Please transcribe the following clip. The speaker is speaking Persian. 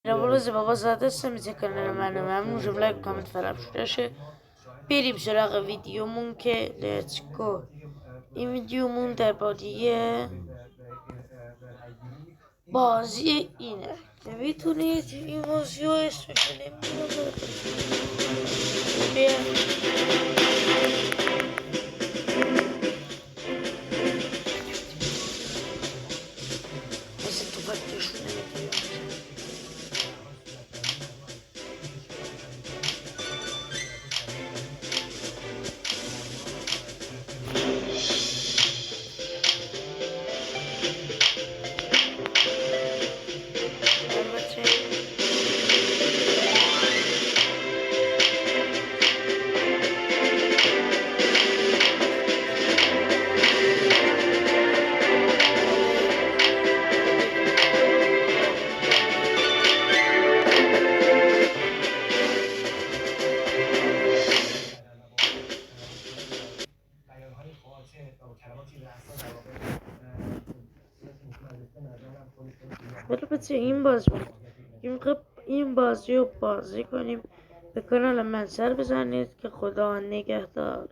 روز بابا زاده سمیزه کنن منو ممنون جمله کامنت فراموش بریم سراغ ویدیومون که لیتس گو. این ویدیومون درباره بازی اینه که میتونید این بازی رو اسمش نمیدونم مثل تو فکرشون نمیدونم. البته این بازی رو بازی کنیم به کانال من سر بزنید که خدا نگهدار.